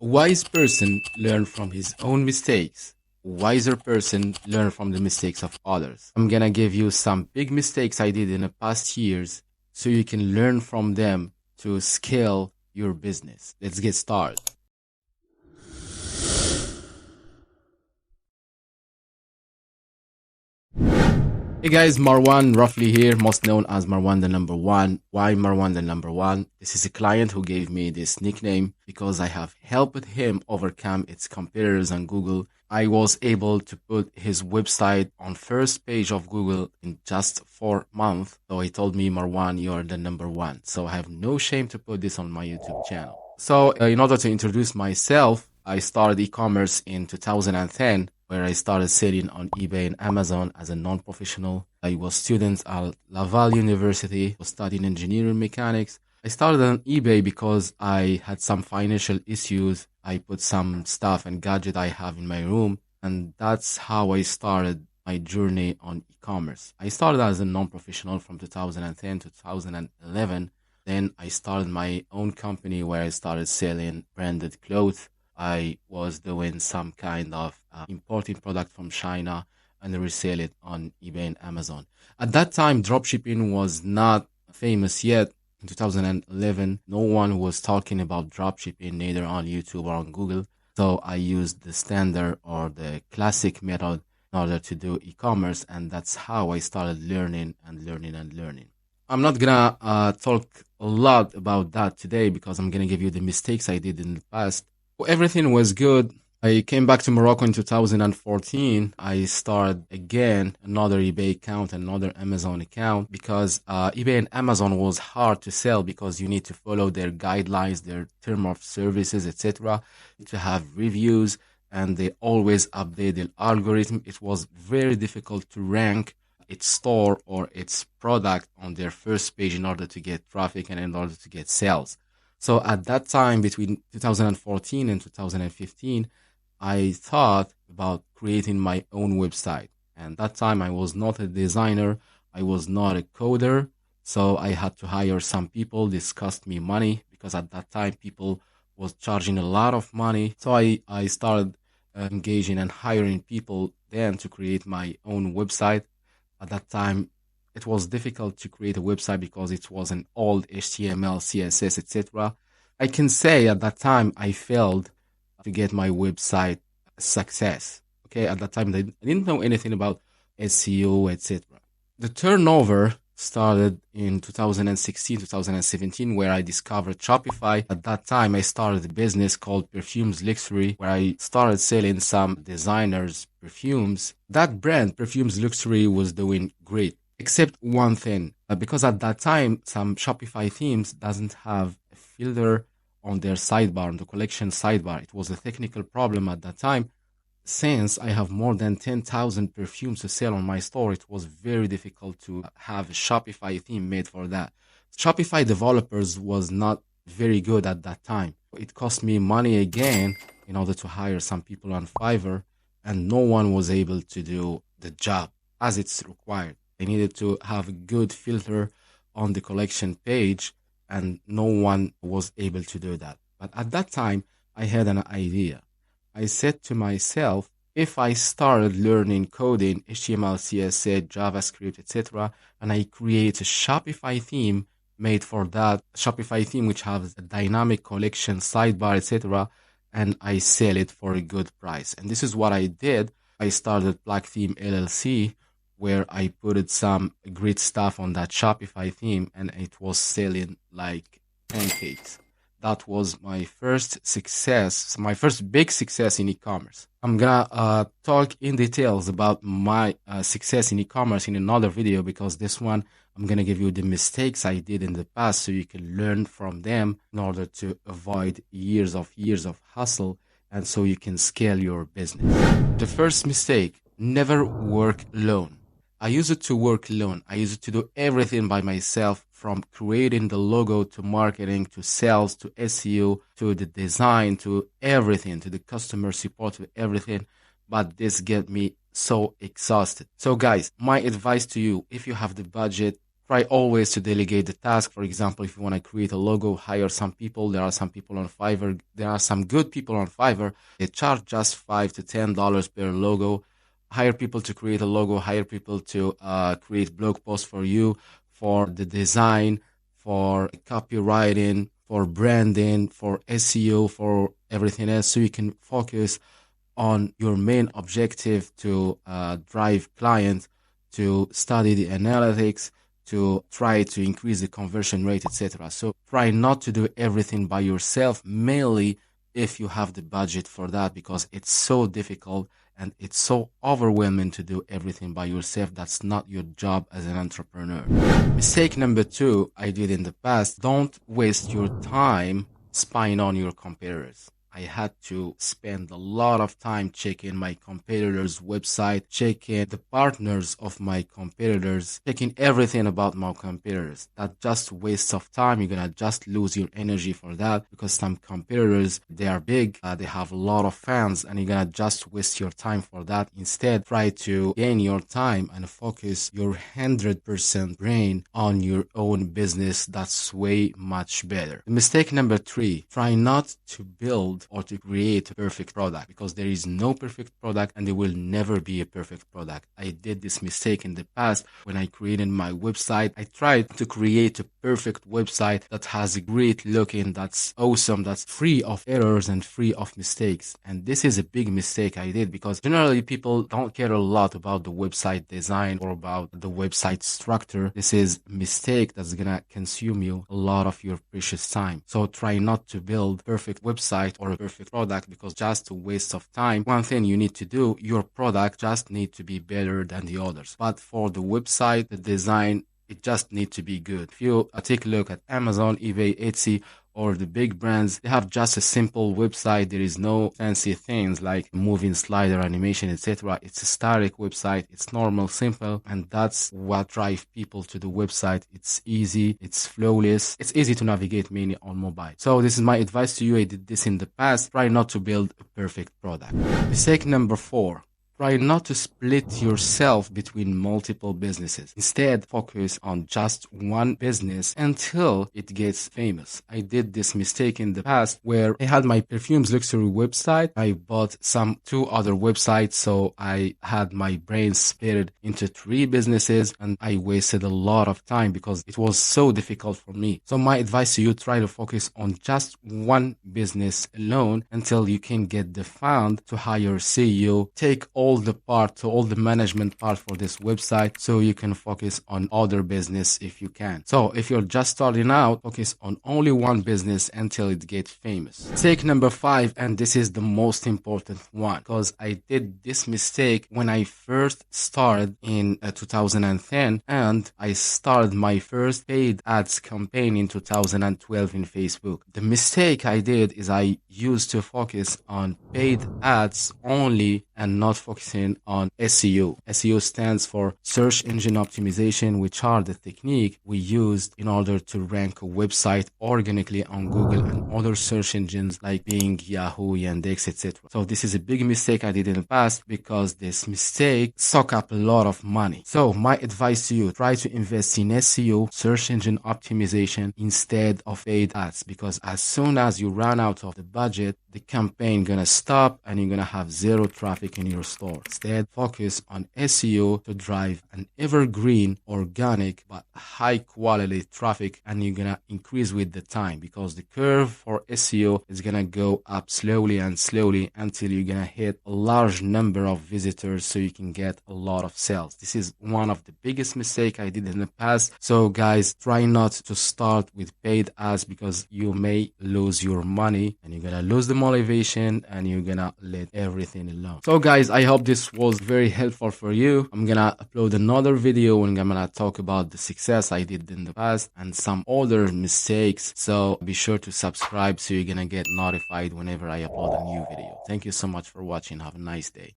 A wise person learns from his own mistakes. A wiser person learns from the mistakes of others. I'm gonna give you some big mistakes I did in the past years so you can learn from them to scale your business. Let's get started. Hey guys, Marouane RHAFLI here, most known as Marouane the number one. Why Marouane the number one? This is a client who gave me this nickname because I have helped him overcome its competitors on Google. I was able to put his website on first page of Google in just 4 months. So he told me, Marouane, you're the number one. So I have no shame to put this on my YouTube channel. So in order to introduce myself, I started e-commerce in 2010, where I started selling on eBay and Amazon as a non-professional. I was student at Laval University, was studying engineering mechanics. I started on eBay because I had some financial issues. I put some stuff and gadget I have in my room, and that's how I started my journey on e-commerce. I started as a non-professional from 2010 to 2011. Then I started my own company where I started selling branded clothes. I was doing some kind of importing product from China and resell it on eBay and Amazon. At that time, dropshipping was not famous yet. In 2011, no one was talking about dropshipping, neither on YouTube or on Google. So I used the standard or the classic method in order to do e-commerce, and that's how I started learning and learning and learning. I'm not gonna talk a lot about that today because I'm gonna give you the mistakes I did in the past. Everything was good. I came back to Morocco in 2014. I started again another eBay account, another Amazon account, because eBay and Amazon was hard to sell because you need to follow their guidelines, their term of services, etc. to have reviews, and they always update the algorithm. It was very difficult to rank its store or its product on their first page in order to get traffic and in order to get sales. So at that time, between 2014 and 2015, I thought about creating my own website. And that time I was not a designer. I was not a coder. So I had to hire some people. This cost me money because at that time people was charging a lot of money. So I started engaging and hiring people then to create my own website. At that time, it was difficult to create a website because it was an old HTML, CSS, etc. I can say at that time I failed to get my website a success. Okay, at that time I didn't know anything about SEO, etc. The turnover started in 2016, 2017, where I discovered Shopify. At that time, I started a business called Perfumes Luxury, where I started selling some designers' perfumes. That brand, Perfumes Luxury, was doing great. Except one thing, because at that time, some Shopify themes doesn't have a filter on their sidebar, on the collection sidebar. It was a technical problem at that time. Since I have more than 10,000 perfumes to sell on my store, it was very difficult to have a Shopify theme made for that. Shopify developers was not very good at that time. It cost me money again in order to hire some people on Fiverr, and no one was able to do the job as it's required. I needed to have a good filter on the collection page, and no one was able to do that. But at that time, I had an idea. I said to myself, if I started learning coding, HTML, CSS, JavaScript, etc., and I create a Shopify theme made for that, Shopify theme which has a dynamic collection, sidebar, etc., and I sell it for a good price. And this is what I did. I started Black Theme LLC, where I put some great stuff on that Shopify theme, and it was selling like pancakes. That was my first success, my first big success in e-commerce. I'm gonna talk in details about my success in e-commerce in another video, because this one I'm gonna give you the mistakes I did in the past so you can learn from them in order to avoid years of hustle, and so you can scale your business. The first mistake, never work alone. I used to work alone. I used to do everything by myself, from creating the logo to marketing to sales to SEO to the design to everything, to the customer support, to everything. But this get me so exhausted. So guys, my advice to you, if you have the budget, Try always to delegate the task. For example, if you want to create a logo, hire some people. There are some people on Fiverr. There are some good people on Fiverr. They charge just $5 to $10 per logo. Hire people to create a logo. Hire people to create blog posts for you, for the design, for copywriting, for branding, for SEO, for everything else, so you can focus on your main objective to drive clients, to study the analytics, to try to increase the conversion rate, etc. So try not to do everything by yourself, mainly if you have the budget for that, because it's so difficult and it's so overwhelming to do everything by yourself. That's not your job as an entrepreneur. Mistake number 2 I did in the past: don't waste your time spying on your competitors. I had to spend a lot of time checking my competitors' website, checking the partners of my competitors, checking everything about my competitors. That's just waste of time. You're gonna just lose your energy for that, because some competitors, they are big, they have a lot of fans, and you're gonna just waste your time for that. Instead, try to gain your time and focus your 100% brain on your own business. That's way much better. Mistake number 3, try not to build or to create a perfect product, because there is no perfect product and there will never be a perfect product. I did this mistake in the past when I created my website. I tried to create a perfect website that has a great looking, that's awesome, that's free of errors and free of mistakes. And this is a big mistake I did, because generally people don't care a lot about the website design or about the website structure. This is a mistake that's gonna consume you a lot of your precious time. So try not to build perfect website or a perfect product, because just a waste of time. One thing you need to do, your product just need to be better than the others. But for the website, the design, it just needs to be good. If you take a look at Amazon, eBay, Etsy, or the big brands, they have just a simple website. There is no fancy things like moving slider animation, etc. It's a static website. It's normal, simple, and that's what drives people to the website. It's easy, it's flawless, it's easy to navigate, mainly on mobile. So this is my advice to you. I did this in the past. Try not to build a perfect product. Mistake number 4, try not to split yourself between multiple businesses. Instead, focus on just one business until it gets famous. I did this mistake in the past where I had my perfumes luxury website. I bought some 2 other websites, so I had my brain split into 3 businesses, and I wasted a lot of time because it was so difficult for me. So my advice to you, try to focus on just one business alone until you can get the fund to hire CEO, take all the management part for this website, so you can focus on other business if you can. So if you're just starting out, focus on only one business until it gets famous. Mistake number 5, and this is the most important one, because I did this mistake when I first started in 2010, and I started my first paid ads campaign in 2012 in Facebook. The mistake I did is I used to focus on paid ads only and not focusing on SEO. SEO stands for search engine optimization, which are the technique we used in order to rank a website organically on Google and other search engines like Bing, Yahoo, Yandex, etc. So this is a big mistake I did in the past, because this mistake sucked up a lot of money. So my advice to you, try to invest in SEO, search engine optimization, instead of paid ads, because as soon as you run out of the budget, the campaign gonna stop and you're gonna have zero traffic in your store. Instead, focus on SEO to drive an evergreen, organic, but high quality traffic, and you're gonna increase with the time, because the curve for SEO is gonna go up slowly and slowly until you're gonna hit a large number of visitors, so you can get a lot of sales. This is one of the biggest mistakes I did in the past. So guys, try not to start with paid ads, because you may lose your money and you're gonna lose the motivation and you're gonna let everything alone. So guys, I hope this was very helpful for you. I'm gonna upload another video and I'm gonna talk about the success I did in the past and some other mistakes. So be sure to subscribe so you're gonna get notified whenever I upload a new video. Thank you so much for watching. Have a nice day.